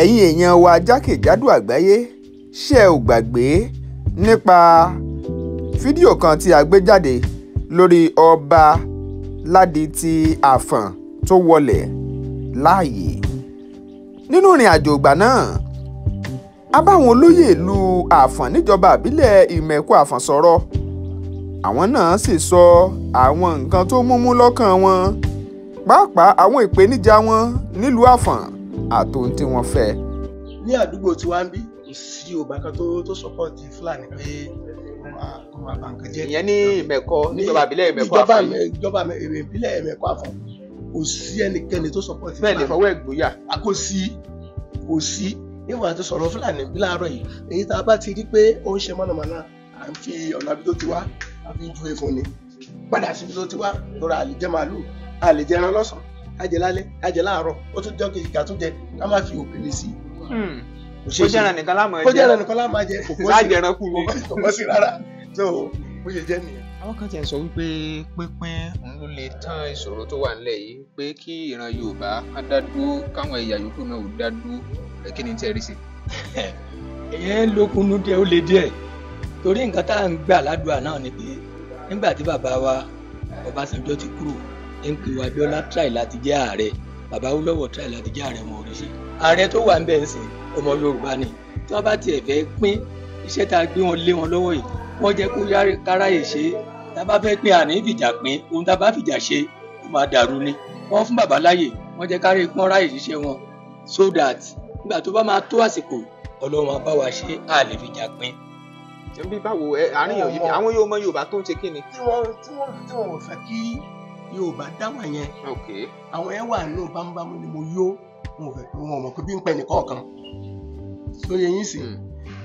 ẹ̀yin èèyàn wa jákèjádò àgbáyé ṣé ò gbàgbé nípa fídíò kan tí a gbé jáde lórí ọba Ládi ti Àfọ̀n tó wọlẹ̀ láàyè. Nínú ìrìn àjò ìgbà náà a bá àwọn olóyè ìlú Àfọ̀n níjọba ìbílẹ̀ Ìmẹ̀kọ Àfọ̀n sọ̀rọ̀. Àwọn náà sì sọ àwọn nǹkan tó múmú lọ́kàn wọn, pàápàá àwọn ìpèníjà wọn nílùú Àfọ̀n àtòhun tí wọ́n fẹ́. Ní àdúgbò tí wàá ń bí kò sí Yorùbá kan tó sọ́pọ̀tì Fúlàní pé kó máa bà nǹkan jẹ́. Ìyẹn ní Ìmẹ̀kọ níjọba ìbílẹ̀ Ìmẹ̀kọ Àfọ̀n. Ìjọba ìbílẹ̀ Ìmẹ̀kọ Àfọ̀n kò sí ẹnikẹ́ni tó sọ́pọ̀tì Fúlàní. Bẹ́ẹ̀ lè fọwọ́ ẹ̀gbóyà. Kò sí níwọ̀n àti sọ̀rọ̀ Fúlàní bí láàárọ̀ yìí èyí tá a bá ti rí pé ó ń ṣe mọ̀nàmọ́ná à ń fi ọ̀nà ibi tó ti wá a fi ń ju efun ni padà síbi tó ti wá lọ́ra àlejò màálù àlejò ẹran lọ́sàn-án àjẹ lálẹ́ àjẹ láàárọ̀ ó tún jọ́ kejì ká tún jẹ ká má fi òkèlè sí i. Kó jẹ́ ẹran nìkan láàmú ẹ jẹ. Kó jẹ́ ẹran nìkan láàmú ẹ jẹ. Lájẹran kù ni. Kò mọ̀ sí rárá tó bó ṣe jẹ́ nìyẹn. Àwọn kan ti ń sọ wípé pínpín òun ló lè tán ìṣòro tó wà nílẹ̀ yìí, pé kí ìran Yorùbá á dá dúró káwọn ẹ̀yà yòókù náà ò dá dúró, kí ni tẹ́ rí sí? Ìyẹn lókunú díẹ̀ ó le díẹ̀ torí nǹkan tá à ń gbà ládùúgbà náà ni pé nígbà tí bàbá wa Ọbásanjọ́ ti kúrò MKO Abíọ́lá try láti jẹ́ ààrẹ, bàbá Awólọ́wọ̀ try láti jẹ́ ààrẹ wọn ò rí sí. Ààrẹ tó wà ń bẹ̀ ń sìn ọmọ Yorùbá ni tí wọ́n bá tiẹ̀ fẹ́ pín iṣẹ́ tá a gbé wọn lé wọn lọ́wọ́ yìí wọ́n jẹ́ kó káráyè ṣe é. Tá a bá fẹ́ pín àní fìjà pín ohun tá a bá fìjà ṣe ó máa dàrú ni. Wọ́n fún bàbá láyè wọ́n jẹ́ kárí pọ́n ráyè ṣiṣẹ́ wọn so that nígbà tó bá máa tó àsìkò Ọlọ́run á bá wa ṣe á lè fìjà pín. Bí báwo àríyàn yìí àwọn yóò mọ Yorùbá tó ń ṣe kí ni. Tí wọ́n ò fẹ́ kí Yorùbá dáwà yẹn àwọn yẹn wà nínú bámúbámú ni mo yó wọn ò fẹ́ pé wọn ò mọ̀ pé bí ń pẹ́ nìkan kan tó yẹ yín sí.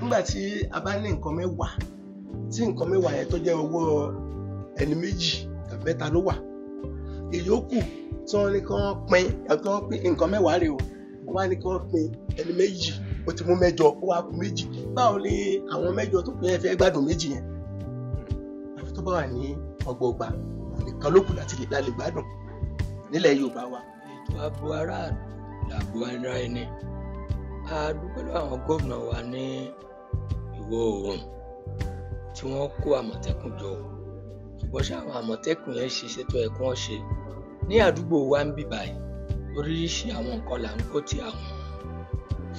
Nígbà tí a bá ní nǹkan mẹ́wàá tí nǹkan mẹ́wàá yẹn tó jẹ́ owó ẹni méjì tàbí mẹ́ta ló wà ìyókù tí wọ́n ní kí wọ́n pín nǹkan mẹ́wàá rè o wọ́n á ní kí wọ́n pín ẹni méjì ó ti mú mẹ́jọ ó wá kù méjì báwo ni àwọn mẹ́jọ tó pín ẹ fẹ́ gbádùn méjì yẹn àfi tó bá wà ní ọgbọọgba nìkan ló kù láti lè gbádùn nílẹ̀ Yorùbá wa. Ètò ààbò aráàlú làbò ara ẹni a dúpẹ́ lọ́wọ́ àwọn gómìnà wa ní Ìwọ̀ Oòrùn tí wọ́n kó Àmọ̀tẹ́kùn jọ ṣùgbọ́n ṣé àwọn Àmọ̀tẹ́kùn yẹn ṣiṣẹ́ tó yẹ kí wọ́n ṣe ní àdúgbò wa ń bì báyìí oríṣiríṣi àwọn nǹkan là ń kó tí àwọn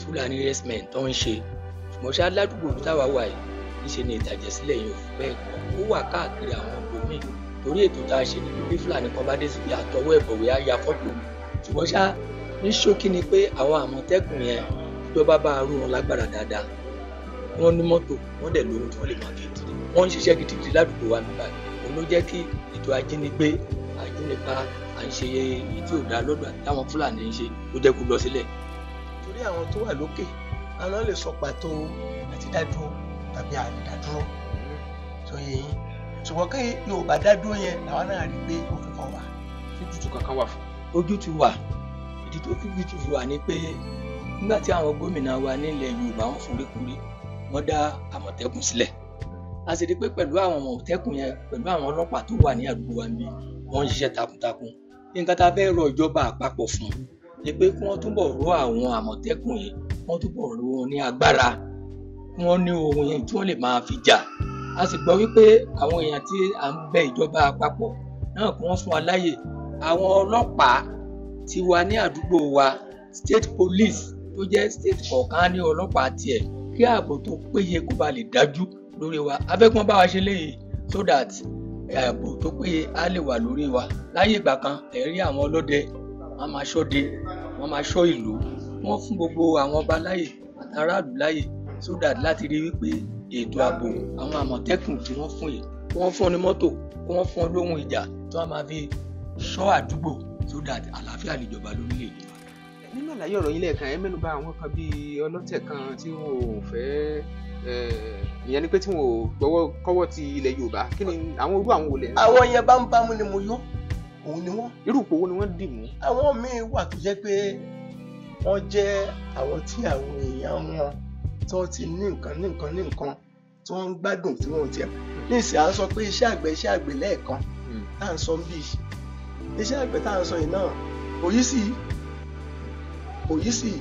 Fúlàní herdsmen tó ń ṣe ṣùgbọ́n ṣá ládùúgbò táwa wà yìí níṣe ni ìtàjẹ̀sílẹ̀ yẹn ò fi bẹ́ẹ̀ kọ́ ó wà káàkiri àwọn ibòmíì torí ètò tá a ṣe ní bí Fúlàní kan bá dé síbi àtọwọ́ ẹ̀bọ̀wé á ya fọ́tò ṣùgbọ́n ṣá ní ṣókí ni pé àwọn Àmọ̀tẹ́kùn yẹn ìjọba bá rú wọn lágbára dáadáa wọ́n ní mọ́tò wọ́n dẹ̀ lóhun tí wọ́n lè máa fi tì wọ́n ń ṣiṣẹ́ gidigidi ládùúgbò wa nígbà òun ló jẹ́ kí ètò ajínigbé àjínipa à ń ṣe èyí tí ò dá lọ́dọ̀ táwọn Fúlàní ń ṣe ó jẹ́ kó lọ sílẹ̀. Torí àwọn tó wà lókè àwọn lè sọ pàtó àti dádúró tàbí àdádúró tó yẹ yín ṣùgbọ́n kí Yorùbá dádúró yẹn làwọn náà rí pé ó fífọ́ wà. Ojútùú kankan wà fún. Ojútùú wà ìdí tó fi ojútùú wà ni pé nígbà tí àwọn gómìnà wa nílẹ̀ Yorùbá wọn foríkorí wọ́n dá Àmọ̀tẹ́kùn sílẹ̀ a sì rí pé pẹ̀lú àwọn Àmọ̀tẹ́kùn yẹn pẹ̀lú àwọn ọlọ́pàá tó wà ní àdúgbò wa níbí wọ́n ń ṣiṣẹ́ takuntakun nǹkan tá a fẹ́ rọ ìjọba àpapọ̀ fún ni pé kí wọ́n túbọ̀ rọ àwọn Àmọ̀tẹ́kùn yìí wọ́n túbọ̀ rọ wọn ní agbára kí wọ́n ní ohun yẹn tí wọ́n lè máa fi jà a sì gbọ́ wípé àwọn èèyàn tí à ń bẹ ìjọba àpapọ̀ náà kí wọ́n fún wa láyè àwọn ọlọ́pàá ti wà ní àdúgbò wa state police tó jẹ́ state kọ̀ọ̀kan ní ọlọ́pàá tiẹ̀ kí ààbò tó péye kó ba lè dájú lórí wa afẹ́kún bá wa ṣe léyìí so that ààbò tó péye á lè wà lórí wa láyé ìgbà kan ẹ̀rí àwọn ọlọ́dẹ wọ́n máa ṣọ́dẹ wọ́n máa ṣọ́ ìlú wọ́n fún gbogbo àwọn ọba láyè àtàràlù láyè so that láti rí wípé ètò ààbò àwọn Àmọ̀tẹ́kùn tí wọ́n fún yìí kí wọ́n fún ní mọ́tò kí wọ́n fún lóhun ìjà tí wọ́n máa fi ṣọ́ àdúgbò so that àlàáfíà lè jọba lórílẹ̀-èdè wa. Nínú àlàyé ọ̀rọ̀ yín lẹ́ẹ̀kan ẹ mẹ́nu bà àwọn kan bíi ọlọ́tẹ̀ kan tí wọn ò fẹ́ ìyẹn ni pé tí wọn ò gbọ́wọ́ kọ́wọ́ ti ilẹ̀ Yorùbá kí ni àwọn irú àwọn olè. Àwọn yẹn bámúbámú ni mo yó òun ni wọ́n. Irú ipò wo ni wọ́n dì mú. Àwọn míín wà tó jẹ́ pé wọ́n jẹ́ àwọn tí àwọn èèyàn wọn tí wọ́n ti ní nǹkan tí wọ́n ń gbádùn tí wọ́n ti ẹ̀. Ní ìsìn à ń sọ pé iṣẹ́ àgbẹ̀ lẹ́ẹ̀kan tá à ń sọ bí iṣẹ́ àgbẹ̀ tá à ń sọ yìí náà kò yí sí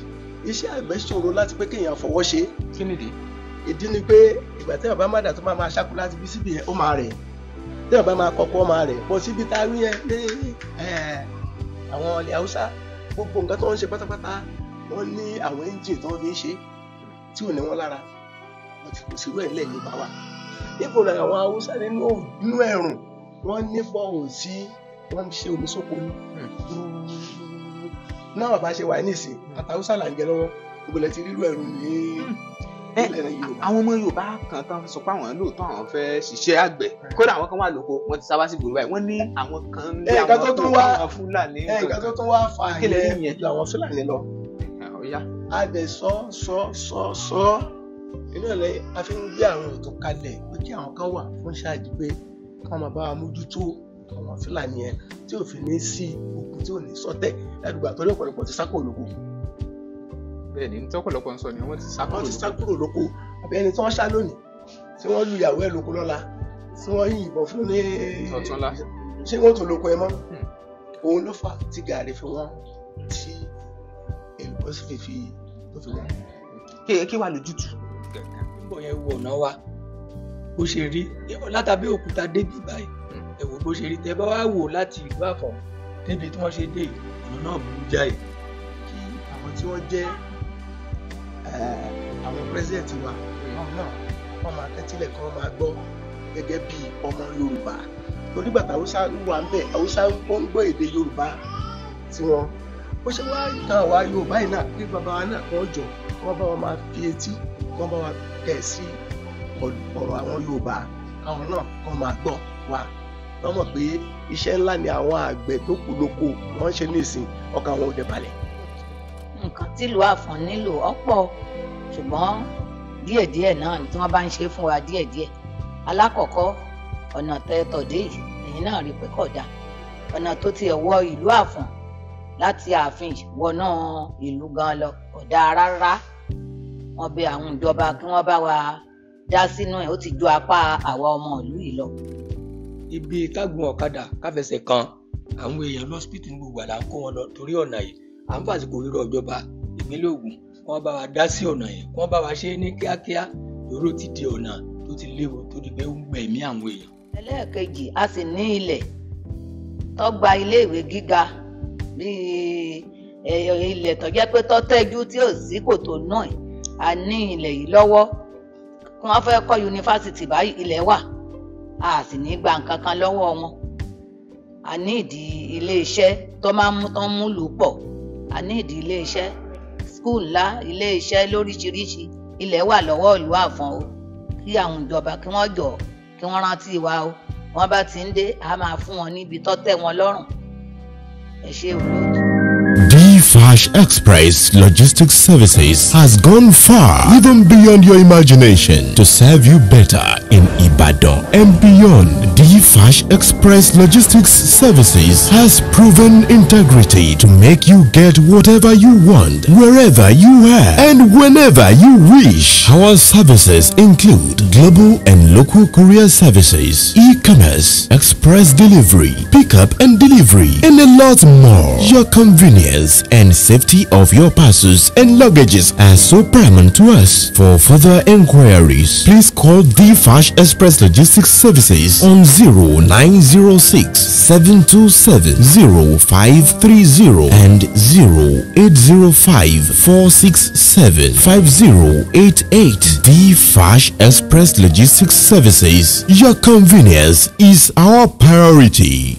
iṣẹ́ àgbẹ̀ ṣòro láti pé kéèyàn fọwọ́ ṣe. kí nìdí? ìdí ni pé ìgbà tí bàbá mádà tó máa ṣáko láti bí síbi yẹn ó máa rẹ̀, tí bàbá máa kọ́kọ́ ó máa rẹ̀ bọ́ síbi tá a rí yẹn ní àwọn ilẹ̀ haúsá gbogbo nǹkan tó ń ṣe pátápátá wọ́n ní àwọn ẹ́ńjìn tó ń fi ń ṣe tí ò ní wọ́n lára, wọ́n ti kò sírú ẹ̀ nílẹ̀ Yorùbá wa. ipò rẹ̀ àwọn haúsá nínú ẹ̀rùn wọ́n ní bọ́ọ̀lù tí wọ́n ń ṣe omi sóko ní. náà bàbá ṣe wà nísìn àtàwùsá là ń jẹ lọ́wọ́ gbogbo ẹ̀ ti rírú ẹ̀rùn ní ilẹ̀ Yorùbá. àwọn ọmọ Yorùbá kan tán sọ pé àwọn lóòótọ́ àwọn fẹ́ ṣiṣẹ́ àgbẹ̀, kódà àwọn kan wà lóko wọ́n ti sábà sí gbòòrò báyìí, wọ́n ní àwọn kan ń lé àwọn tó wá Fúlàní. nǹkan tó tún wá fa ìyẹn ju àwọn Fúlàní lọ. a dẹ̀ sọ inú ẹ̀ a fi ń gbé àwọn ètò kalẹ̀ pé kí àwọn kan wà fún ṣáàjì pé káwọn máa bá wa mójútó àwọn Fúlàní yẹn tí ò fi ní sí ogun tí ò ní sọtẹ̀ ládùúgbò àtọ́rí ọ̀pọ̀lọpọ̀ ti sá kúrò lóko. bẹ́ẹ̀ ni tí ọ̀pọ̀lọpọ̀ ń sọ ni wọ́n ti sá kúrò lóko àbí ẹni tí wọ́n ṣá lónìí tí wọ́n lu ìyàwó ẹ̀ lóko lọ́la tí wọ́n yìnbọn fún ní ọ̀túnla ṣé wọ́n tó lóko ẹ mọ́. òun ló fà tí gàrí fi wọ́n tí èlùbọ́ sì fi wọ́n. kí wàá lójútùú. nígbà yẹn wo ọ̀nà wa bó ṣe rí látàbí òkúta débi báyìí ẹ wò bó ṣe rí, tẹ bá wá wò láti ìlú Àfọ̀n débi tí wọ́n ṣe dé ọ̀nà náà burú jáì. kí àwọn tí wọ́n jẹ́ àwọn president wa náà wọ́n máa tẹ́tílẹ̀ kí wọ́n máa gbọ́ gẹ́gẹ́ bí ọmọ Yorùbá torí bàtà Haúsá wà ń bẹ̀, Haúsá ń gbọ́ èdè Yorùbá tiwọn. bó ṣe wá ìtàn àwa Yorùbá yìí náà kí bàbá wa náà kàn jọ wọ́n bá wa máa fi etí wọ́n bá wa tẹ̀ sí ọ̀rọ̀ àwọn Yorùbá àwọn náà kàn máa gbọ́ wa wọ́n mọ̀ pé iṣẹ́ ńlá ni àwọn àgbẹ̀ tó kù lóko wọ́n ń ṣe nísìn ọkàn àwọn òde balẹ̀. nǹkan tílùú Àfọ̀n nílò ọ̀pọ̀ ṣùgbọ́n díẹ̀díẹ̀ náà ni tí wọ́n bá ń ṣe fún wa díẹ̀díẹ̀. alákọ̀ọ́kọ́ ọ̀nà tẹ́tọ̀dé yìí ẹ̀yin náà rí pé kódà ọ̀nà tó ti wọ ìlú Àfọ̀n láti ààfin wọnà ìlú gan lọ kódà rárá. wọ́n bẹ̀ àwọn ìjọba kí wọ́n bá wa dá sínú ẹ̀, ó ti ju apá àwa ọmọ ìlú yìí lọ. ibi kágun ọ̀kadà káfẹsẹ̀ kan àwọn èèyàn lọ́sípítù ní gbogbo àlà ń kó wọn lọ torí ọ̀nà yìí à ń fàsìkò rírọ̀ ìjọba ìpínlẹ̀ Ògùn wọ́n bá wa dá sí ọ̀nà yìí wọ́n bá wa ṣe é ní kíákíá lóró ti di ọ̀nà tó ti léwu tó di pé ó ń gbẹ̀mí àwọn èèyàn. ẹlẹ́ẹ̀kejì a sì ní ilẹ̀ tó gba iléèwé gíga bíi ilẹ̀ tó jẹ́ pé tó tẹ́jú tí ò sí kòtò náà a ní ilẹ̀ yìí lọ́wọ́ kí wọ́n fẹ́ kọ́ yunifásitì báyìí ilẹ̀ wà a sì ní gba nǹkan kan lọ́wọ́ wọn. a ní ìdí iléeṣẹ́ tó máa ń mú tán mú lù pọ̀, a ní ìdí iléeṣẹ́ skul ńlá iléeṣẹ́ lóríṣiríṣi ilẹ̀ wà lọ́wọ́ ìlú Àfọ̀n o kí àwọn ìjọba kí wọ́n jọ kí wọ́n rántí wa o wọ́n bá ti ń dé a máa fún wọn níbi tó tẹ́ wọn lọ́rùn. ẹ ṣé olóòtú. DFASH Express Logistics Services has gone far, even beyond your imagination, to serve you better in Ibadan and beyond. DFASH Express Logistics Services has proven integrity to make you get whatever you want, wherever you are, and whenever you wish. Our services include global and local courier services, e-commerce, express delivery, pickup and delivery, and a lot more. Your convenience and safety of your parcels and luggages are so paramount to us. For further inquiries, please call DFASH Express Logistics Services on 0906 727 0530 and 0805 467 5088. DFASH Express Logistics Services. Your convenience is our priority.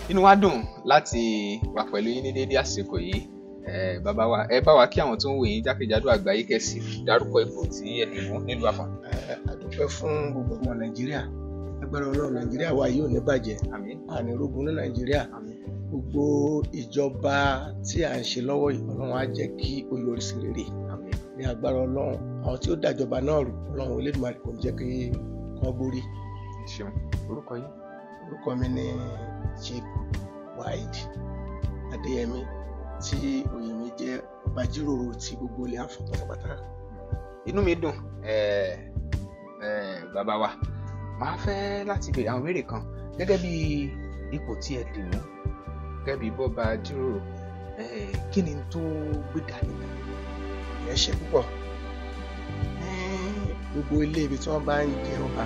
inú wa dùn láti wà pẹ̀lú yín ní déédéé àsìkò yìí bàbá wa ẹ bá wa kí àwọn tó ń wò yín jákèjádò àgbáyé kẹsì dárúkọ ipò tí ẹ dì mú nílùú Àfọ̀n. a dúpẹ́ fún gbogbo ọmọ Nàìjíríà agbára Ọlọ́run Nàìjíríà wa yóò ní bàjẹ́ àní rogun ní Nàìjíríà gbogbo ìjọba tí à ń ṣe lọ́wọ́ yìí Ọlọ́run á jẹ́ kí ó yọrí sí rere ní agbára Ọlọ́run àwọn tí ó dàjọba náà rú Ọlọ́run Olódùmarè kò ní jẹ́ kí wọ́n borí. ṣeun orúkọ yín. orúkọ mi ni Chief Wide Adéyẹmí tí oyè mi jẹ́ ọba jíròrò tí gbogbo ilẹ̀ Àfọ̀n pátápátá. inú mi dùn bàbá wa máa fẹ́ láti béèrè àwọn ìbéèrè kan gẹ́gẹ́ bí ipò tí ẹ dì mú kẹ́bi bọ́ba jíròrò kí ni tó gbé dání náà. ẹ ṣe púpọ̀ gbogbo ilé ibi tí wọ́n bá ń jẹ ọba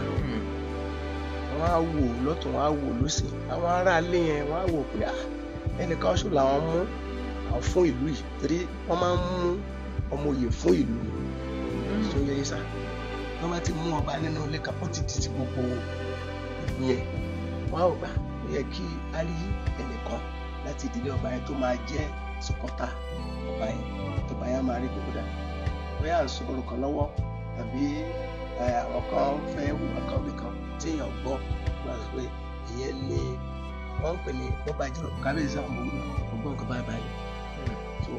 wọ́n á wò lọ́tún wọ́n á wò lósì àwọn aráalé yẹn wọ́n á wò pé ẹnìkan ṣù làwọn mú àwọn fún ìlú yìí torí wọ́n máa ń mú ọmọ òye fún ìlú tó yẹ yín sá wọ́n bá ti mú ọba nínú ilé kan ó ti di ti gbogbo ìlú yẹn wọ́n á wò gbà ó yẹ kí á rí ẹnìkan láti ìdílé ọba yẹn tó máa jẹ́ sọpọ́tà ọba yẹn tó bá yẹn máa rí gbogbo dà bóyá à ń sọ̀rọ̀ kan lọ́wọ́ tàbí àwọn kan fẹ́ wùwà kan bí kan tí èèyàn gbọ́ wá pé ìyẹn ni wọ́n ń pè ní bọ́ba jíròrò kábíyèsí àwọn ọmọ nǹkan báyìí báyìí so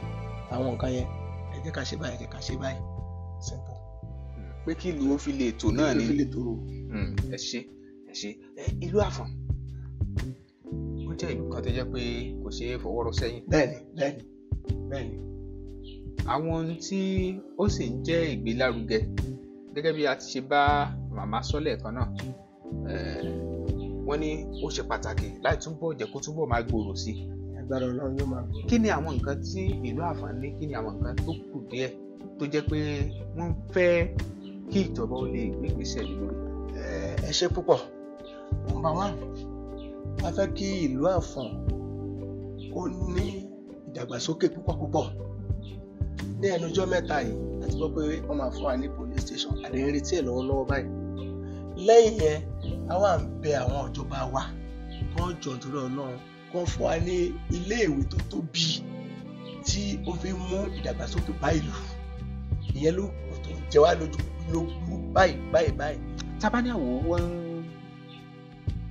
àwọn nǹkan yẹn ẹ jẹ́ ká ṣe báyìí ẹ jẹ́ ká ṣe báyìí simple. pé kí ìlú ó fi lè tò náà ni ẹ ṣe ìlú Àfọ̀n ó jẹ́ ìlú kan tó jẹ́ pé kò ṣeé fọwọ́ rọ́ sẹ́yìn. bẹ́ẹ̀ni. àwọn tí ó sì ń jẹ́ ìgbélárugẹ gẹ́gẹ́ bí a ti ṣe bá màmá sọ́lẹ̀ kan náà wọ́n ní ó ṣe pàtàkì láì túbọ̀ jẹ́ kó túbọ̀ máa gbòòrò sí. agbára Ọlọ́run yóò máa gbòòrò. kí ni àwọn nǹkan tí ìlú Àfọ̀n ní kí ni àwọn nǹkan tó kù díẹ̀ tó jẹ́ pé wọ́n fẹ́ kí ìjọba ó lè gbé ìgbésẹ̀ lórí. ẹ ṣe púpọ̀ number one a fẹ́ kí ìlú Àfọ̀n kó ní ìdàgbàsókè púpọ̀ ní ẹnujọ́ mẹ́ta yìí láti gbọ́ pé wọ́n máa fún wa ní police station àdéhùn retí ẹ̀ lọ́wọ́lọ́wọ́ báyìí lẹ́yìn yẹn àwa ń bẹ àwọn ìjọba wa kán jọ dúró Ọlọ́run kán fún wa ní iléèwé tó tóbi tí ó fi mú ìdàgbàsókè bá ìlú ìyẹn ló tó jẹ wá lójú báyìí. tábániàwò wọn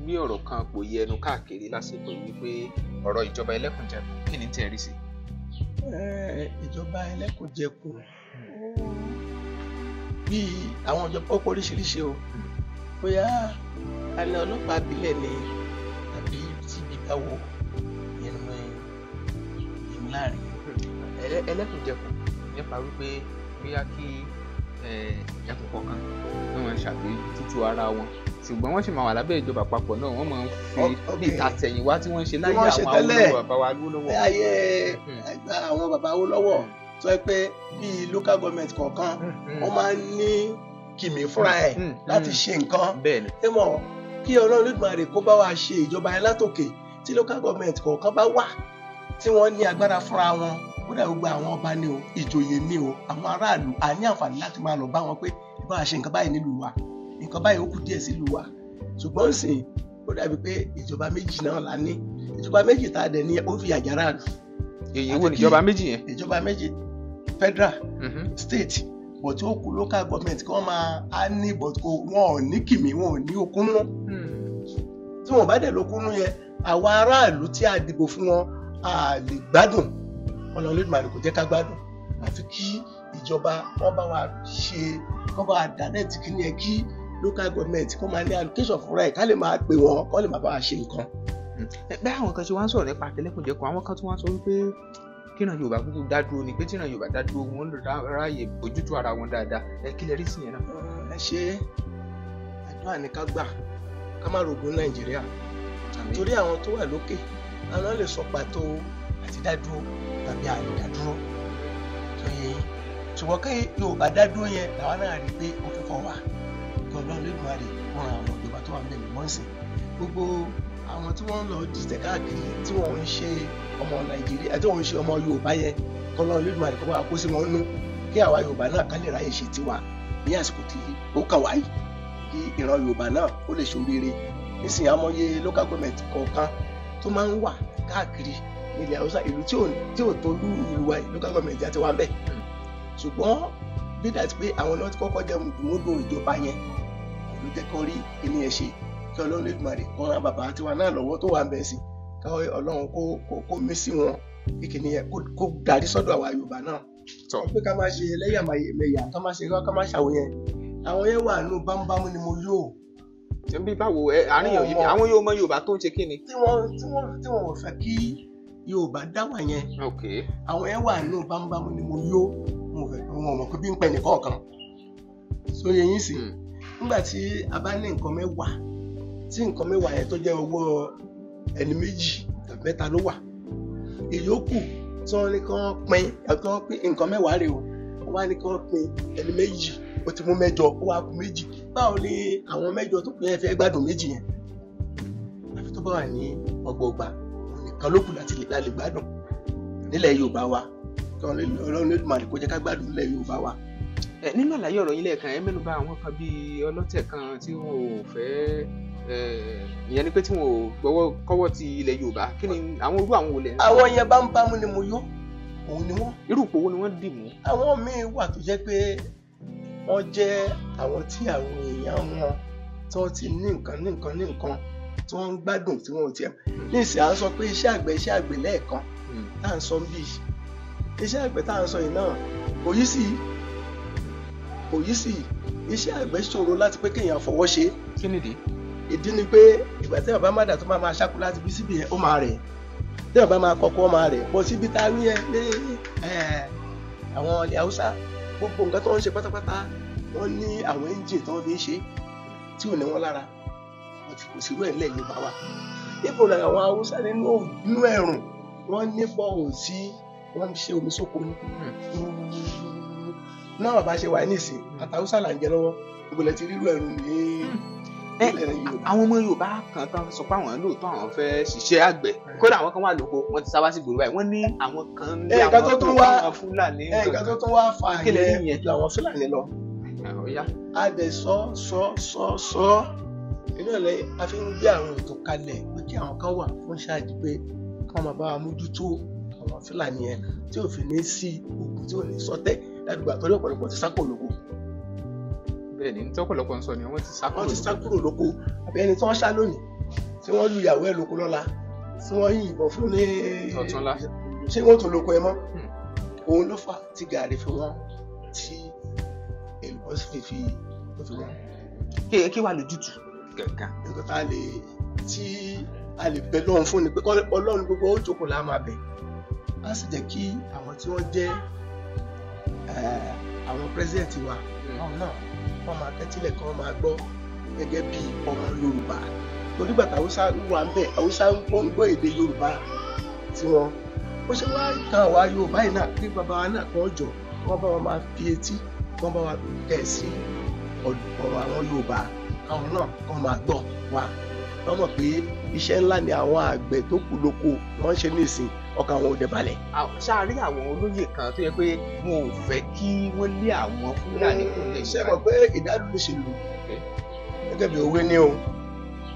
gbé ọ̀rọ̀ kan kò yẹ ẹnu káàkiri lásìkò wípé ọ̀rọ̀ ìjọba ẹlẹ́kùnjẹkùn kí ni tẹ́ rí sí. ìjọba ẹlẹ́kùnjẹkùn bíi àwọn ìjọba ó pọ̀ oríṣiríṣi o bóyá alẹ́ ọlọ́pàá abilẹ̀ ni tàbí tíbi báwo yẹn ló ń láàrin. ẹlẹ́kùnjẹkùn nípa wípé bóyá kí ẹkùn kọ̀ọ̀kan náà wọ́n ṣàbójútó ara wọn ṣùgbọ́n wọ́n sì máa wà lábẹ́ ìjọba àpapọ̀ náà wọ́n máa ń fi bí ìtàtẹ̀yìnwá tí wọ́n ṣe láyé àwọn Awólọ́wọ̀ bàbá wa Awólọ́wọ̀. ayé àwọn bàbá Awólọ́wọ̀ sọ pé bíi local government kọ̀ọ̀kan wọ́n máa ń ní kìmí fúnra ẹ̀ láti ṣe nǹkan ẹ mọ̀ kí Ọlọ́run Olódùmarè kó bá wa ṣe ìjọba yẹn látòkè tí local government kọ̀ọ̀kan bá wà tí wọ́n ní agbára fúnra wọn kódà gbogbo àwọn ọba ni o ìjòyè ni o àwọn aráàlú a ní àǹfààní láti máa lọ bá wọn pé bá a ṣe nǹkan báyìí nílùú wa nǹkan báyìí ó kù díẹ̀ sílùú wa ṣùgbọ́n sìn ó dàbí pé ìjọba méjì náà la ní ìjọba méjì tá a dẹ̀ ní ó fi àjàrà lù. èyí wo ni ìjọba méjì yẹn. ìjọba méjì federal state but ó kù local government kí wọ́n máa á ní but wọn ò ní kìmí wọn ò ní okúnú tí wọn bá dẹ̀ lókúnú yẹn àwọn aráàlú tí a dìbò fún wọn a lè gbádùn Ọlọ́run Olódùmarè kò jẹ́ ká gbádùn àfi kí ìjọba wọn bá wa ṣe wọn bá wa dánẹ́ẹ̀tì kí ni ẹ kí local government kó máa ní allocation fúnra ẹ̀ ká lè máa pè wọ́n kó lè máa bá wa ṣe nǹkan. bẹ́ẹ̀ àwọn kan ṣe wá ń sọ̀rọ̀ nípa àtẹlẹ́kùnjẹkùn àwọn kan tún wá ń sọ wípé kíran Yorùbá kúkú dá dúró ni pé tíran Yorùbá dá dúró wọn ráàyè bójútó ara wọn dáadáa ẹ kí lè rí sí yẹn náà. ẹ ṣe àdúrà ní ká gbà ká má rògùn Nàìjíríà torí àwọn tó wà lókè àwọn lè sọ pàtó àti dádúró tàbí àìdádúró tó yẹ yín ṣùgbọ́n kí Yorùbá dádúró yẹn làwọn náà rí pé ó fẹ́ fọ́ wà kí Ọlọ́run Olódùmarè wọn àwọn ìjọba tó wà ń bẹ̀rẹ̀ mọ́ sí gbogbo àwọn tí wọ́n lọ dìtẹ̀ káàkiri tí wọ́n ń ṣe ọmọ Nàìjíríà tí wọ́n ń ṣe ọmọ Yorùbá yẹn kí Ọlọ́run Olódùmarè kó bá wa kó sí wọn nú kí àwa Yorùbá náà ká lè ráyè ṣe tiwa ní àsìkò tí ó kàn wáyé kí ìran Yorùbá náà ó lè ṣoríire nísìnyí amóye local government kọ̀ọ̀kan tó máa ń wà káàkiri ilẹ̀ Haúsá ìlú tí ò tó lú ìlú wa local government àti wà ń bẹ̀ ṣùgbọ́n bí dàtí pé àwọn náà ti kọ́kọ́ jẹ́ mùdùmùdù ìjọba yẹn ló jẹ́ kó rí kíní ẹ̀ ṣe kí Ọlọ́run Olódùmarè kó ran bàbá tiwa náà lọ́wọ́ tó wà ń bẹ̀ sí kí Ọlọ́run kó mí sí wọn kí kíní yẹn kó darí sọ́dọ̀ àwa Yorùbá náà wọ́n pé ká máa ṣe ẹlẹ́yàmẹ̀yà ká máa ṣàwọn yẹn àwọn yẹn wà nù bámúbámú ni mo yóò. bí báwo àríyàn yìí àwọn yóò mọ Yorùbá tó ń ṣe kí ni. tí wọ́n ò fẹ́ kí Yorùbá dá wà yẹn àwọn yẹn wà nù bámúbámú ni mo yóò wọn mọ̀ pé bí ń pẹ́ nìkan kan sóye yín sí nígbà tí a bá ní nǹkan mẹ́wàá tí nǹkan mẹ́wàá yẹn tó jẹ́ owó ẹni méjì tàbí mẹ́ta ló wà ìyókù tí wọ́n ní kí wọ́n pín nǹkan 10 rèé o wọ́n wá ní kí wọ́n pín ẹni 2 ó ti mú 8 ó wá kù 2 báwo ni àwọn 8 tó pín yẹn fẹ́ gbádùn 2 yẹn àfi tó bá wà ní ọgbọọgba nìkan ló kù láti lè gbádùn nílẹ̀ Yorùbá wa kí Ọlọ́run lè máa kó jẹ́ ká gbádùn nílẹ̀ Yorùbá wa. Nínú àlàyé ọ̀rọ̀ yín lẹ́ẹ̀kan ẹ mẹ́nu bà àwọn kan bíi ọlọ́tẹ̀ kan tí wọn ò fẹ́ ìyẹn ni pé tí wọn ò gbọ́wọ́ kọ́wọ́ ti ilẹ̀ Yorùbá kí ni àwọn irú àwọn olè. àwọn yẹn bá ń bá mú ni mo yó òun ni wọ́n. irú ipò wo ni wọ́n dì mú. àwọn míín wà tó jẹ́ pé wọ́n jẹ́ àwọn tí àwọn èèyàn wọn tí wọ́n ti ní nǹkan tí wọ́n ń gbádùn tí wọ́n ò tiẹ̀. nísìnyí à ń sọ pé iṣẹ́ àgbẹ̀ lẹ́ẹ̀kan tá à ń sọ bí iṣẹ́ àgbẹ̀ tá à ń sọ yìí náà kò yí sí iṣẹ́ àgbẹ̀ ṣòro láti pé kéèyàn fọwọ́ ṣe. kí nìdí. ìdí ni pé ìgbà tí bàbá má dà tó máa ṣáko láti bí síbi yẹn ó máa rẹ̀ tí bàbá máa kọ́kọ́ máa rẹ̀ bọ́ síbi tá a rí yẹn ní àwọn ilẹ̀ Haúsá gbogbo nǹkan tó ń ṣe pátápátá wọ́n ní àwọn ẹ́ńjìn tó ń fi ń ṣe tí ò ní wọ́n lára wọ́n ti kò sí irú ẹ̀ nílẹ̀ Yorùbá wa. ipò náà àwọn Haúsá nínú ẹ̀rùn wọ́n ní bọ́ọ̀lù tí wọ́n ń ṣe omi sóko ní. náà bàbá ṣe wà nísìn àtàwùsá là ń jẹ lọ́wọ́ ìbòlẹ̀ ti rírú ẹ̀rù ní ilẹ̀ Yorùbá. àwọn ọmọ Yorùbá kan tán sọ pé àwọn lóòótọ́ àwọn fẹ́ ṣiṣẹ́ àgbẹ̀ kódà àwọn kan wà lóko wọ́n ti sábà sí gbòòrò báyìí wọ́n ní àwọn kan ní àwọn tó wá Fúlàní. nǹkan tó tún wá fà yẹn ju àwọn Fúlàní lọ. a dẹ̀ sọ inú ẹ̀ lẹ́yìn a fi ń gbé àwọn ètò kalẹ̀ pé kí àwọn kan wà fún ṣáàjì pé káwọn máa bá wa mójútó àwọn Fúlàní yẹn tí ò fi ní sí ogun tí ò ní sọtẹ̀ ládùúgbò àtọ́jú ọ̀pọ̀lọpọ̀ ti sákò lóko. bẹ́ẹ̀ni ní tí ọ̀pọ̀lọpọ̀ ń sọ ni wọ́n ti sá kúrò lóko àbí ẹni tí wọ́n ṣá lónìí tí wọ́n lu ìyàwó ẹ̀ lóko lọ́la tí wọ́n yìnbọn fún ní ọ̀túnla ṣé wọ́n tó lóko ẹ mọ́ òun ló fà tí gàrí fi wọ́n tí èlùbọ́ sì fi wọ́n. kí wàá lójútùú gàgán. nǹkan tá a lè bẹ lọ́run fún ni pé Ọlọ́run gbogbo ó jókòó la máa bẹ̀ á sì jẹ́ kí àwọn tí wọ́n jẹ́ àwọn president wa àwọn náà wọ́n máa tẹ́tílẹ̀ kí wọ́n máa gbọ́ gẹ́gẹ́ bí ọmọ Yorùbá torí gbàtà Haúsá wà ń bẹ̀ Haúsá ń gbọ́ èdè Yorùbá tiwọn ó ṣe wá kan àwa Yorùbá yìí náà kí bàbá wa náà kàn jọ wọ́n bá wọn máa fi etí wọ́n bá wa tẹ̀ sí ọ̀rọ̀ àwọn Yorùbá àwọn náà kàn máa gbọ́ wa wọ́n mọ̀ pé iṣẹ́ ńlá ni àwọn àgbẹ̀ tó kù lóko wọ́n ṣe nísìn ọkàn àwọn òde balẹ̀. ṣáàrí àwọn olóyè kan tó yẹ pé wọn ò fẹ́ kí wọ́n lé àwọn Fúlàní kò lè ṣe mọ̀ pé ìdádúró ṣèlú gẹ́gẹ́ bí òwe ní o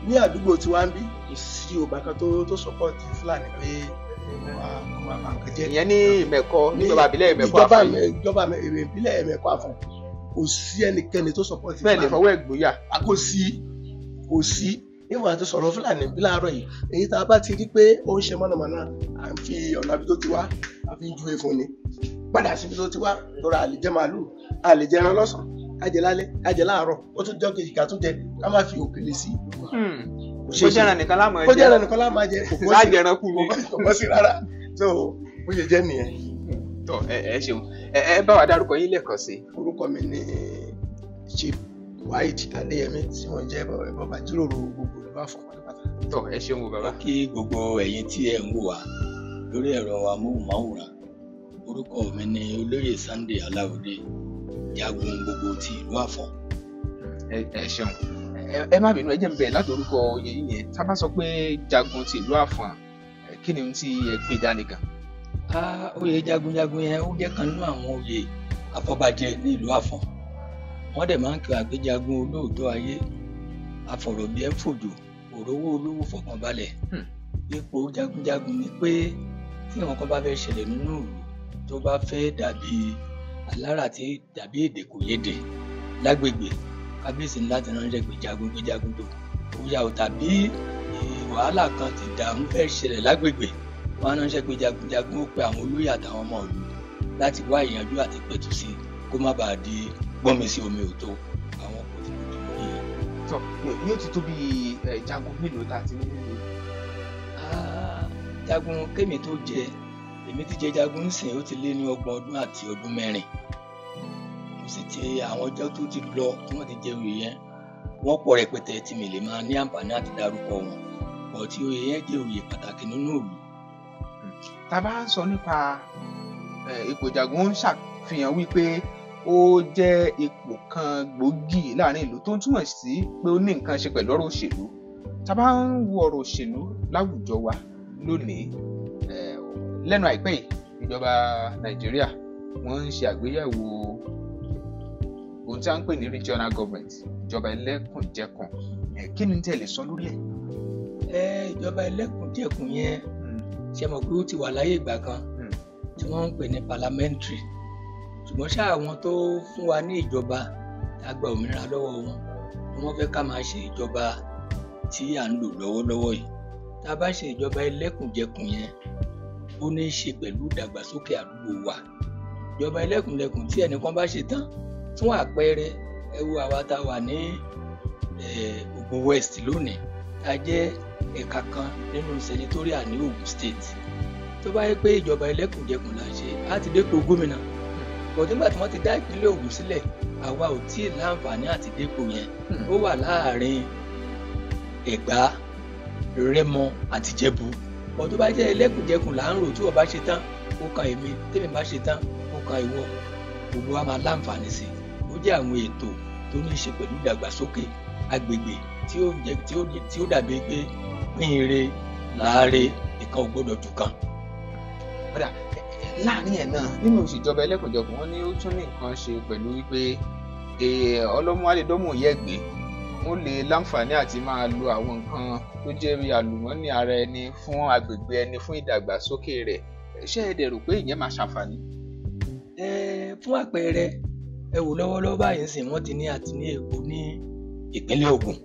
ní àdúgbò tí wàá ń bí kò sí Yorùbá kan tó sọ́pọ̀tì Fúlàní pé wọ́n máa ń kẹjẹ. ìyẹn ní Ìmẹ̀kọ níjọba ìbílẹ̀ Ìmẹ̀kọ Àfọ̀n. ìjọba ìbílẹ̀ Ìmẹ̀kọ Àfọ̀n kò sí ẹnikẹ́ni tó sọ́pọ̀tì Fúlàní. bẹ́ẹ̀ ni fọwọ́ ẹ̀gbóyà. kò sí ìwọ̀n àti sọ̀rọ̀ Fúlàní bí láàárọ̀ yìí èyí tá a bá ti rí pé ó ń ṣe mọ̀nàmọ́ná à ń fi ọ̀nà àbí tó ti wá a fi ń ju efun ni padà síbi tó ti wá lọ́ra àlè jẹ màálù àlè jẹ ẹran lọ́sàn-án ká jẹ lálẹ́ ká jẹ láàárọ̀ ó tún jọ́ kejì ká tún jẹ ká má fi òkèlè sí. kó jẹ́ ẹran nìkan láàmú jẹ kò bọ́ sí rárá tó ó ṣe jẹ́ nìyẹn. tó ẹ ṣeun ẹ bá wa dárúkọ yín lẹ́ẹ̀kan sí. orúkọ mi ni Chief Waheed Adéyẹmí tí wọ́n jẹ́ bàbá jíròrò gbogbo ìlú Àfọ̀n pátápátá. tó ẹ ṣeun o bàbá. kí gbogbo ẹ̀yin tí ẹ ń wò wá lórí ẹ̀rọ amóhùnmáwòrán orúkọ mi ni olóyè Sunday Aláwọ̀dé jagun gbogbo ti ìlú Àfọ̀n. ẹ ṣeun ẹ má bínú ẹ jẹ́ n bẹ̀rẹ̀ láti orúkọ oyè yìí yẹn tá a bá sọ pé jagun ti ìlú Àfọ̀n kí ni ohun tí ẹ gbé dání gan. oyè jagunjagun yẹn ó jẹ́ kan nínú àwọn oyè afọbajẹ ní ìlú Àfọ̀n wọ́n dẹ̀ máa ń kí àgbéjagun olóòótọ́ ayé afọ̀rọ̀bíẹ́fòjò òrówó olówó fọkànbalẹ̀ ipò jagunjagun ni pé tí àwọn kan bá fẹ́ ṣẹlẹ̀ nínú ìlú tó bá fẹ́ dàbí alára tí dàbí èdè kò yédè lágbègbè kábíyèsí ńlá ti ránṣẹ́ gbéjagun tó òyà ò tàbí wàhálà kan ti dààmú fẹ́ ṣẹlẹ̀ lágbègbè wọn á ránṣẹ́ gbéjagun ó pe àwọn olóyè àtàwọn ọmọ ìlú láti wá ìyanjú àti pẹ̀tù sí kó má bàa di gbọ́nmi sí omi òtó àwọn kò tí mo dìbò nìyẹn. tó yóò ti tó bí jagun mélòó tá a ti ní nílùú. jagun kémi tó jẹ èmi ti jẹ jagun ńsìn ó ti lé ní 30 ọdún àti ọdún 4 mo sì ti àwọn ọjọ́ tó ti lọ tí wọ́n ti jẹ oyè yẹn wọ́n pọ̀ rẹpẹtẹ tí mi lè máa ní àǹfààní àti dárúkọ wọn bọ̀ tí oyè yẹn jẹ́ oyè pàtàkì nínú ìlú tá a bá ń sọ nípa ipò Ìjàgùn ń ṣàfihàn wípé ó jẹ́ ipò kan gbòógì láàrin ìlú tó ń túmọ̀ sí pé ó ní nǹkan ṣe pẹ̀lú ọ̀rọ̀ òṣèlú. Tá a bá ń wo ọ̀rọ̀ òṣèlú láwùjọ wa lónìí, lẹ́nu àìpẹ́ yìí ìjọba Nàìjíríà wọ́n ń ṣe àgbéyẹ̀wò ohun tí a ń pè ní regional government, ìjọba ẹlẹ́kùnjẹkùn. Kí ni tẹ́ lè sọ lórí ẹ̀? Ìjọba ẹlẹ́kùnjẹkùn yẹn ṣe mọ̀ pé ó ti wà láyé ìgbà kan tí wọ́n ń pè ní parliamentary, ṣùgbọ́n ṣá àwọn tó fún wa ní ìjọba tá a gba òmìnira lọ́wọ́ wọn ni wọ́n fẹ́ ká máa ṣe ìjọba tí à ń lò lọ́wọ́lọ́wọ́ yìí. Tá a bá ṣe ìjọba ẹlẹ́kùnjẹkùn yẹn, ó ní í ṣe pẹ̀lú ìdàgbàsókè àdúgbò wa. Ìjọba ẹlẹ́kùnjẹkùn tí ẹnìkan bá ṣe tán, fún àpẹẹrẹ ẹ wo àwa tá a wà ní Ògùn West lónìí, tá a jẹ́ ẹ̀ka kan nínú senatorial ní Ògùn State. Tó bá yẹ pé ìjọba ẹlẹ́kùnjẹkùn là ń ṣe, á ti dépò gómìnà. Bọ̀dé nígbà tí wọ́n ti dá ìpínlẹ̀ Ògùn sílẹ̀, àwa ò tí ì láǹfààní àti dépò yẹn. Ó wà láàárín Ẹ̀gbá, Rẹ́mọ àti Jẹ̀bú. Bọ̀ tó bá jẹ́ ẹlẹ́kùnjẹkùn là ń rò, tí wọ́n bá ṣe tán ó kan èmi, tèmi bá ṣe tán ó kan ìwọ, gbogbo wa máa láǹfààní sí i. Ó jẹ́ àwọn ètò tó ní í ṣe pẹ̀lú ìdàgbàsókè agbègbè tí ó dàbí pé pínre láàárẹ ìkan ò gbọdọ̀ jù kan. Láàrin ẹ̀ náà, nínú ìṣèjọba ẹlẹ́kùnjẹkùn wọn ní ó tún ní nǹkan ṣe pẹ̀lú wípé ọlọ́mọ àdédọ́mù yẹ̀gbẹ́ wọ́n lè láǹfààní àti máa lo àwọn nǹkan tó jẹ́ bí àlùmọ́ọ́nì ara ẹni fún agbègbè ẹni fún ìdàgbàsókè rẹ̀. Ṣé ẹ dẹ̀ rò pé ìyẹn máa ṣàǹfààní? Fún àpẹẹrẹ, ẹ wò lọ́wọ́lọ́wọ́ báyìí sìn wọ́n ti ní àti ní epo ní ìpínlẹ̀ Ògùn.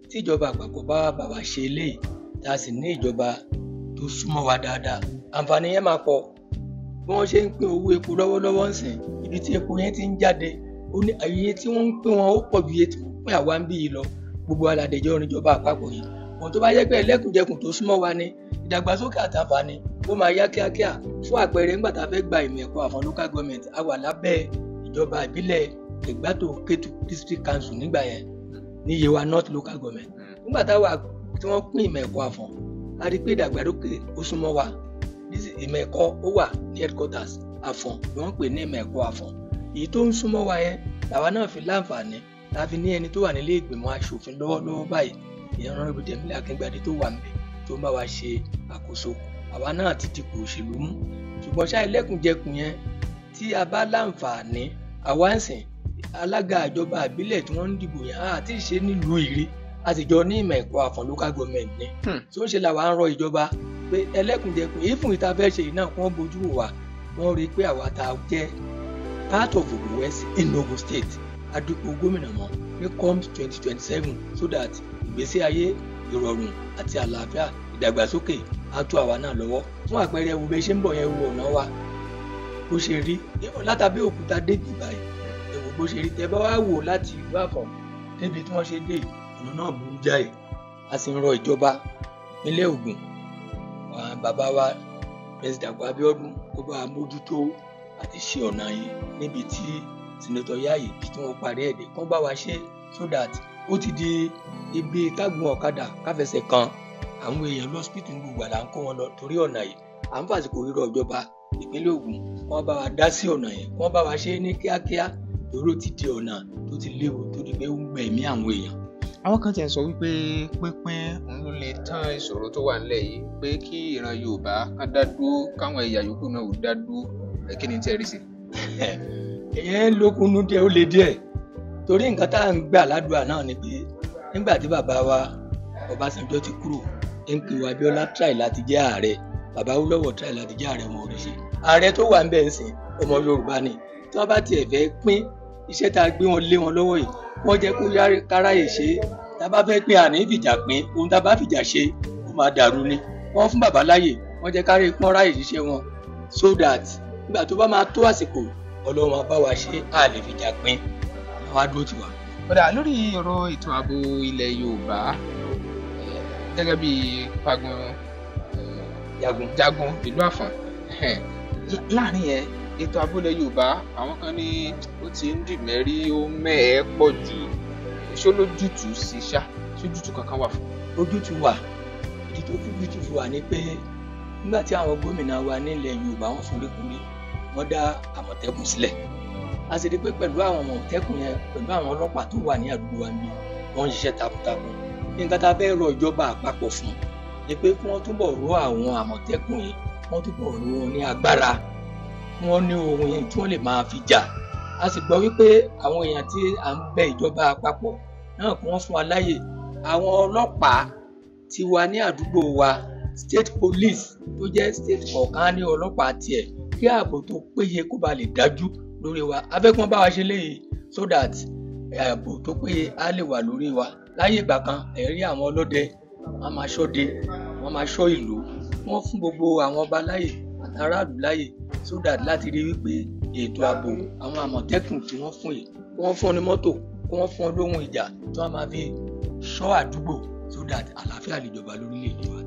Tí ìjọba àpapọ̀ bá bàbá ṣe eléyìí, tá a sì ní ìjọba tó súnmọ́ wa dáadáa, àǹfààní yẹn máa pọ̀. Bí wọ́n ṣe ń pín owó epo lọ́wọ́lọ́wọ́ ń sìn, ibi tí epo yẹn ti ń jáde, ó ní iye tí wọ́n ń pín wọn ó pọ̀ ju iye tí wọ́n pín àwa ń bí yìí lọ. Gbogbo aládẹjọ́ orin ìjọba àpapọ̀ yìí. Wọ́n tó bá yẹ pé ẹlẹ́kùnjẹkùn tó súnmọ́ wa ní ìdàgbàsókè àtàǹfààní ó máa yá kíákíá. Fún àpẹẹrẹ, nígbà tá a fẹ́ gba ìmọ̀ ẹ̀kọ́ Àfọ̀n local government, a wà lábẹ́ ìjọba ìbílẹ̀ Ẹ̀gbátò Kétu district council nígbà yẹn ní Yewa North local government. Nígbà tí wọ́n pín ìmọ̀ ẹ̀kọ́ Àfọ̀n, a rí pé ìdàgbàsókè ó súnmọ́ wa. Ìmọ̀ ẹ̀kọ́ ó wà ní headquarters Àfọ̀n ni wọ́n pè ní ìmọ̀ ẹ̀kọ́ Àfọ̀n. Èyí tó ń súnmọ́ wa yẹn làwa náà fi láǹfààní láfi ní ẹni tó wà nílé ìgbìmọ̀ aṣòfin lọ́wọ́lọ́wọ́ báyìí, ìyẹn Honorable Jẹ́mílì Akíngbadé tó wà níbẹ̀ tó ń bá wa ṣe àkóso. Àwa náà ti dipò òṣèlú mú. Ṣùgbọ́n ṣá ẹlẹ́kùnjẹkùn yẹn tí a bá láǹfààní, àwa ń sìn alága ìjọba ìbílẹ̀ tí wọ́n ń dìbò yẹn àti ìṣe nílùú Ìrè, a sì jọ ní ìmọ̀ ẹ̀kọ́ Àfọ̀n local government ni. Tó ń ṣe làwa ń rọ ìjọba pé ẹlẹ́kùnjẹkùn yìí fún ìta fẹ́ ṣe yìí náà kí wọ́n bójú wò wá. Wọ́n rí i pé àwa ta jẹ́ part of Ògùn West in Ogun State, adúpọ̀ gómìnà mọ́ ní comes 2027 so that ìgbésí ayé, ìrọ̀rùn àti àlàáfíà, ìdàgbàsókè á tó àwa náà lọ́wọ́. Fún àpẹẹrẹ, wo bẹ ṣe ń bọ̀ yẹn, wo ọ̀nà wa bó ṣe rí látàbí Òkúta débi báyìí, ẹ wò bó ṣe rí. Tẹ́ bá wá wò láti ìlú Àfọ̀n débi tí wọ́n ṣe dé, ọ̀nà náà burú jáì. A sì ń rọ ìjọba ìpínlẹ̀ Ògùn, bàbá wa President Dàpọ̀ Abíọ́dún, kó bá mójútó àti ṣe ọ̀nà yìí níbi tí Senator Yayi bí tí wọ́n parí ẹ̀dẹ̀ kán bá wa ṣe so that ó ti di ibi kágun ọ̀kadà káfẹsẹ̀ kan àwọn èèyàn lọ́sípítù ní gbogbo àlà ń kó wọn lọ torí ọ̀nà yìí. À ń fàsìkò rírọ̀ ìjọba ìpínlẹ̀ Ògùn wọ́n bá wa dá sí ọ̀nà yẹn, wọ́n bá wa ṣe ní kíákíá torí ó ti di ọ̀nà tó ti léwu tó di pé ó ń gbẹ̀mí àwọn èèyàn. Àwọn kan tiẹ̀ sọ wípé pínpín òun ló lè tán ìṣòro tó wà nílẹ̀ yìí, pé kí ìran Yorùbá kan dá dúró káwọn ẹ̀yà yòókù náà ò dá dúró. Kí ni tẹ́ rí sí? Ìyẹn lókunú díẹ̀, ó le díẹ̀, torí nǹkan tá à ń gbà ládùúgbà náà ni pé nígbà tí bàbá wa Ọbásanjọ́ ti kúrò, MKO Abíọ́lá try láti jẹ́ ààrẹ, bàbá Awólọ́wọ̀ try láti jẹ́ ààrẹ, wọn ò rí ṣe. Ààrẹ tó wà ń bẹ̀ ń sìn ọmọ Yorùbá ni. Tí wọ́n bá tiẹ̀ fẹ́ pín iṣẹ́ tá a gbé wọn lé wọn lọ́wọ́ yìí, wọ́n jẹ́ kó káráyè ṣe. Tá a bá fẹ́ pín àní fìjà pín, ohun tá a bá fìjà ṣe ó máa dàrú ni. Wọ́n fún bàbá láyè, wọ́n jẹ́ kárí pọ́n ráyè ṣiṣẹ́ wọn so that nígbà tó bá máa tó àsìkò Ọlọ́run bá wa ṣe, a lè fìjà pín, àwọn adúró ti wà. Kódà lórí ọ̀rọ̀ ètò ààbò ilẹ̀ Yorùbá, gẹ́gẹ́ bí jagun ìlú Àfọ̀n, láàrin yẹn ètò ààbò ilẹ̀ Yorùbá àwọn kan ní ó ti ń dì mẹ́rí, ó mẹ́ẹ̀ẹ́ pọ̀ jù. Ṣó lójútùú sí ṣá? Ṣójútùú kankan wà fún? Ojútùú wà. Ìdí tó fi ojútùú wà ni pé nígbà tí àwọn gómìnà wa nílẹ̀ Yorùbá wọ́n foríkorí wọ́n dá Àmọ̀tẹ́kùn sílẹ̀. A sì rí pé pẹ̀lú àwọn Àmọ̀tẹ́kùn yẹn pẹ̀lú àwọn ọlọ́pàá tó wà ní àdúgbò wa ní wọ́n ń ṣiṣẹ́ takuntakun. Nǹkan tá a fẹ́ rọ ìjọba àpapọ̀ fún ni pé kí wọ́n túbọ̀ rọ àwọn Àmọ̀tẹ́kùn yìí wọ́n túbọ̀ rọ wọn ní agbára, wọ́n ní ohun yẹn tí wọ́n lè máa fi jà. A sì gbọ́ wípé àwọn èèyàn tí à ń bẹ ìjọba àpapọ̀ náà kí wọ́n fún wa láyè àwọn ọlọ́pàá tí wà ní àdúgbò wa state police tó jẹ́ state kọ̀ọ̀kan ní ọlọ́pàá tiẹ̀ kí ààbò tó péye kó ba lè dájú lórí wa. Afẹ́kún bá wa ṣe léyìí so that ààbò tó péye á lè wà lórí wa. Láyé ìgbà kan ẹ̀rí àwọn ọlọ́dẹ wọ́n máa ṣọ́dẹ wọ́n máa ṣọ́ ìlú, wọ́n fún gbogbo àwọn ọba láyè àtàràlù láyè so that láti rí wípé ètò ààbò àwọn Àmọ̀tẹ́kùn tí wọ́n fún yìí kí wọ́n fún ní mọ́tò kí wọ́n fún lóhun ìjà tí wọ́n máa fi ṣọ́ àdúgbò so that àlàáfíà lè jọba lórílẹ̀-èdè wa.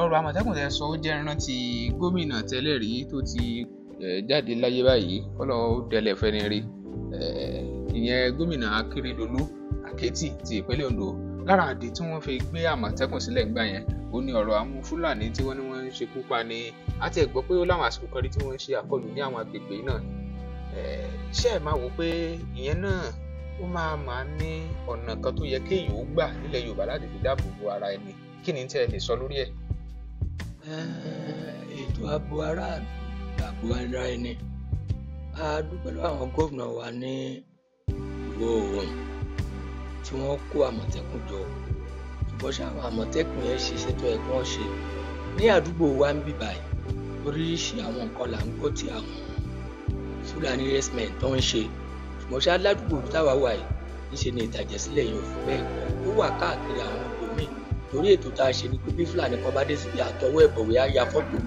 Ọ̀rọ̀ Àmọ̀tẹ́kùn tẹ́ sọ ó jẹ́ rántí gómìnà tẹ́lẹ̀ rí tó ti jáde láyé báyìí kọ́lọ́ dẹlẹ̀ fẹ́ni rí ìyẹn gómìnà Akérédolú Àkẹ́tì ti ìpínlẹ̀ Ondo. Lára àdé tí wọ́n fi gbé Àmọ̀tẹ́kùn sílẹ̀ ńgbà yẹn ó ní ọ̀rọ̀ àwọn Fúlàní tí wọ́n ní wọ́n ń ṣekú pa ni àti ẹ̀ gbọ́ pé ó láwọn àsìkò kan rí tí wọ́n ń ṣe àkọlù ní àwọn agbègbè náà. Ṣé ẹ máa wò pé ìyẹn náà ó máa ní ọ̀nà kan tó yẹ kéèyàn ó gbà nílẹ̀ Yorùbá láti fi dáàbò bo ara ẹni? Kí ni tẹ́ ẹ lè sọ lórí ẹ̀? Ètò ààbò aráàlú ààbò ara ẹni a dúpẹ́ lọ́wọ́ àwọn gómìnà wa ní Ìwọ̀ Oòrùn tí wọ́n kó Àmọ̀tẹ́kùn jọ, ṣùgbọ́n ṣé àwọn Àmọ̀tẹ́kùn yẹn ṣiṣẹ́ tó yẹ kí wọ́n ṣe ní àdúgbò wa ń bì báyìí. Oríṣiríṣi àwọn nǹkan là ń gbọ́ tí àwọn Fúlàní herdsmen tó ń ṣe, ṣùgbọ́n ṣá ládùúgbò táwa wà yìí níṣe ni ìtàjẹ̀sílẹ̀ yẹn ò fi bẹ́ẹ̀ pọ̀, ó wà káàkiri àwọn ibòmíì torí ètò tá a ṣe ni pé bí Fúlàní kan bá dé síbi àtọwọ́ ẹ̀bọ̀wé á ya fọ́tò.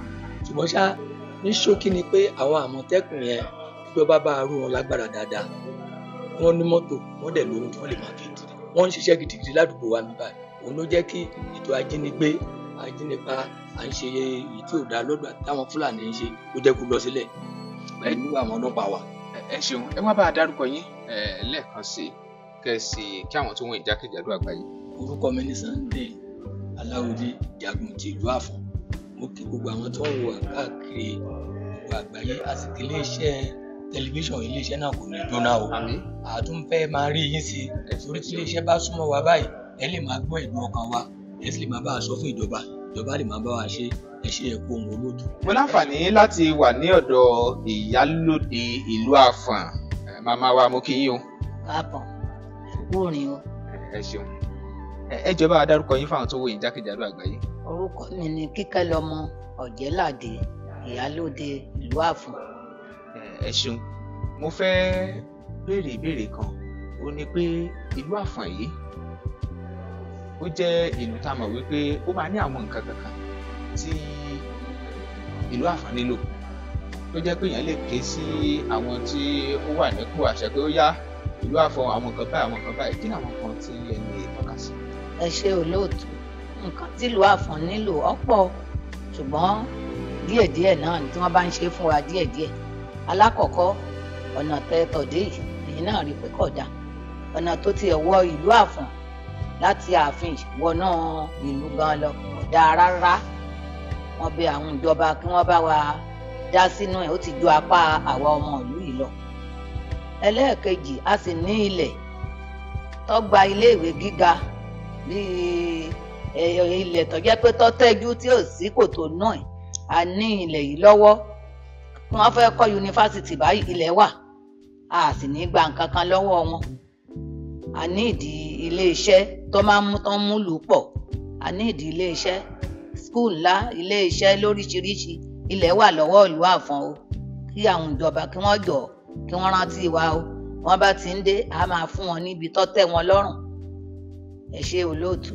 Ṣùgbọ́n ṣá ní ṣókí ni pé àwọn Àmọ̀tẹ́kùn yẹn ìjọba bá rú wọn lágbára dáadáa, wọ́n ní mọ́tò wọ́n dẹ̀ lóhun tí wọ́n lè máa fi dìde, wọ́n ń ṣiṣẹ́ gidigidi ládùúgbò wa níbà. Òun ló jẹ́ kí ètò ajínigbé ajínipa à ń ṣe èyí tí ò dá lọ́dọ̀ táwọn Fúlàní ń ṣe ló jẹ́ kó lọ sílẹ̀ pẹ̀lú àwọn ọlọ́pàá wa. Ẹ ṣeun, ẹ wá bá a dárúkọ yín lẹ́ẹ̀kan sí kẹ́sì kí àwọn tó wọ́n ìjákèjádò àgbáyé. Orúkọ mi ní Sunday Aláwọ̀dé Jagun ti ìlú Àfọ̀n. Mo kí gbogbo àwọn tó ń wo káàkiri gbogbo àgbáyé àsìkò iléeṣẹ́ tẹlifíṣàn iléeṣẹ́ náà kò ní jóná o. Àtúnfẹ́ máa rí yín sí torí tí iléeṣẹ́ bá súnmọ́ wa báyìí ẹ lè máa gbọ́ ìlú ọkàn wa, ẹ sì lè máa bá a sọ fún ìjọba lè máa bá wa ṣe ẹ ṣe ẹ̀kọ́ ohun olóòtú. Mo láǹfààní láti wà ní ọ̀dọ̀ ìyálóde ìlú Àfọ̀n. Màmá wa mo kí yín o. Káàbọ̀ kúrin o. Ẹ ṣeun. Ẹ jọ̀ọ́ bá wa dárúkọ yín fáwọn tó wò yín jákèjádò àgbáyé. Orúkọ mi ni Kíkẹ́lọmọ Ọ̀jẹ́ládé ìyálóde ìlú Àfọ̀n. Ẹ ṣeun. Mo fẹ́ béèrè ìbéèrè kan, ó ní pé ìlú Àfọ̀n yìí ó jẹ́ ìlú tá a mọ̀ wípé ó máa ní àwọn nǹkan kankan tí ìlú Àfọ̀n nílò tó jẹ́ pé èèyàn lè ké sí àwọn tí ó wà nípò àṣẹ pé ó yá ìlú Àfọ̀n àwọn nǹkan báyìí kí ni àwọn kan tí ẹni lè tọ́ka sí? Ẹ ṣe olóòtú, nǹkan tí ìlú Àfọ̀n nílò ọ̀pọ̀ ṣùgbọ́n díẹ̀díẹ̀ náà ni tí wọ́n bá ń ṣe fún wa díẹ̀díẹ̀. Alákọ̀ọ́kọ́ ọ̀nà tẹ̀tọ̀dé yìí náà rí pé kódà ọ̀nà tó ti wọ ìlú Àfọ̀n láti ààfin wọnà ìlú gan lọ kódà rárá. Wọ́n bẹ̀ àwọn ìjọba kí wọ́n bá wa dá sínú ẹ̀, ó ti ju apá àwa ọmọ ìlú yìí lọ. Ẹlẹ́ẹ̀kejì a sì ní ilẹ̀ tó gba iléèwé gíga bíi ilẹ̀ tó jẹ́ pé tó tẹ́jú tí ò sí kòtò náà. A ní ilẹ̀ yìí lọ́wọ́ tí wọ́n fẹ́ kọ́ yunifásitì báyìí ilẹ̀ wà, a sì ní gba nǹkan kan lọ́wọ́ wọn. A ní ìdí iléeṣẹ́ tó máa ń mú lù pọ̀, a ní ìdí iléeṣẹ́ skul ńlá iléeṣẹ́ lóríṣiríṣi ilẹ̀ wà lọ́wọ́ ìlú Àfọ̀n o. Kí àwọn ìjọba kí wọ́n jọ kí wọ́n rántí wa o, wọ́n bá ti ń dé a máa fún wọn níbi tó tẹ́ wọn lọ́rùn. Ẹ ṣé olóòtú.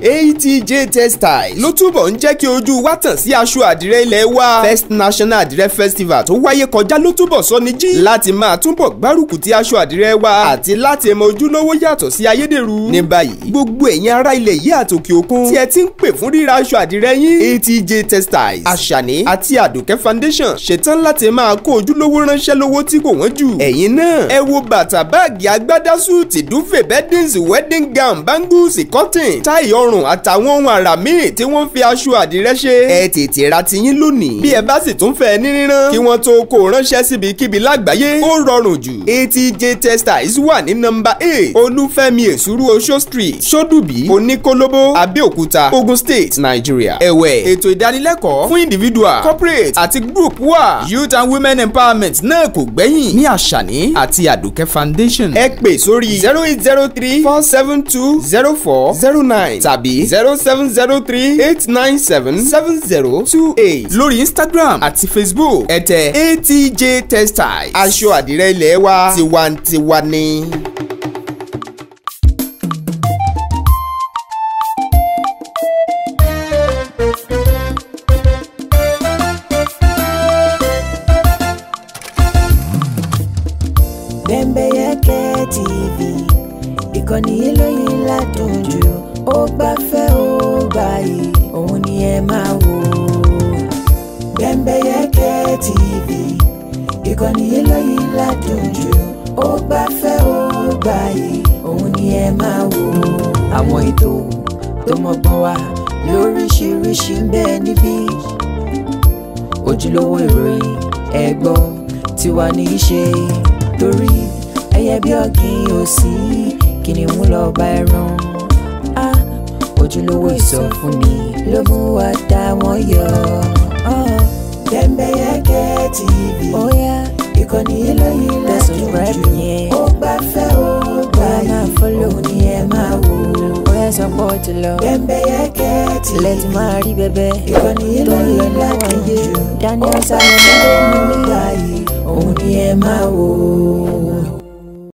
ATJ Textiles ló túbọ̀ ń jẹ́ kí ojú wa tàn sí aṣọ àdìrẹ ilẹ̀ wa. First National Àdìrẹ Festival tó wáyé kọjá ló túbọ̀ sọ ní jí láti máa túbọ̀ gbárùkù ti aṣọ àdìrẹ wa àti láti mọ ojúlówó yàtọ̀ sí ayédèrú. Ní báyìí gbogbo ẹ̀yin ará ilẹ̀ yìí àtòkè òkun tí ẹ ti ń pè fún ríra aṣọ àdìrẹ yín, ATJ Textiles, Àṣàní àti Àdùkẹ́ Foundation ṣetán láti máa kó ojúlówó ránṣẹ́ lówó tí kò wọ́n jù. Ẹ̀yin náà ẹ wo bàtà, báàgì, agbádá, súùtì, dúfè, beddings, wedding gown, bangles, cotton, táì ọrùn ọrùn àtàwọn ohun àrà míì tí wọ́n fi aṣọ àdìrẹ ṣe. ẹ tètè ra tiyín lónìí. bí ẹ bá sì tún fẹ́ ní rírán kí wọ́n tó kó ránṣẹ́ síbikíbi lágbàáyé ó rọrùn jù. ATJ Textiles wà ní nọ́mbà 8 Olúfẹ́mi Èsúrú Oṣó Street Ṣódùbí Oníkólóbó Abẹ́òkúta Ogun State Nigeria. ẹ̀wẹ̀ ètò ìdánilẹ́kọ̀ọ́ fún individual corporate àti group wà. Youth and Women Empowerment náà kò gbẹ́yìn ní Àṣàní àti Àdùkẹ́ Foundation. ẹ pè sórí 08034720409 tàbí 070389777028 lórí Instagram àti Facebook ẹ tẹ ATJ Textiles. aṣọ àdìrẹ ilé wa tiwantiwa ni. Bembeyeke TV ìkànnì eléyìí ládùn jù ó gbafẹ́ ó gbàyè òun ni ẹ máa wò. Bembeyeke TV ìkànnì eléyìí ládùn jù ó gbafẹ́ ó gbàyè òun ni ẹ máa wò. àwọn ètò tó mọ́gbọ́n wá lóríṣiríṣi ń bẹ níbí ojúlówó ìròyìn ẹ̀gbọ́n tiwa ní í ṣe torí ẹyẹ bí ọ̀gìn òsì kìnìún lọ bá ẹran ojúlówó ìsọfúnni ló mú wa dá wọn yọ. Bembeyeke TV ìkànnì eléyìí ládùn jù ó gbafẹ́ ó gbàyè òun ni ẹ máa wò. Support to love Bembeyeke TV let máa rí bẹbẹ ìkànnì eléyìí ládùn jù Daniel Salomon òun ni ẹ máa wò.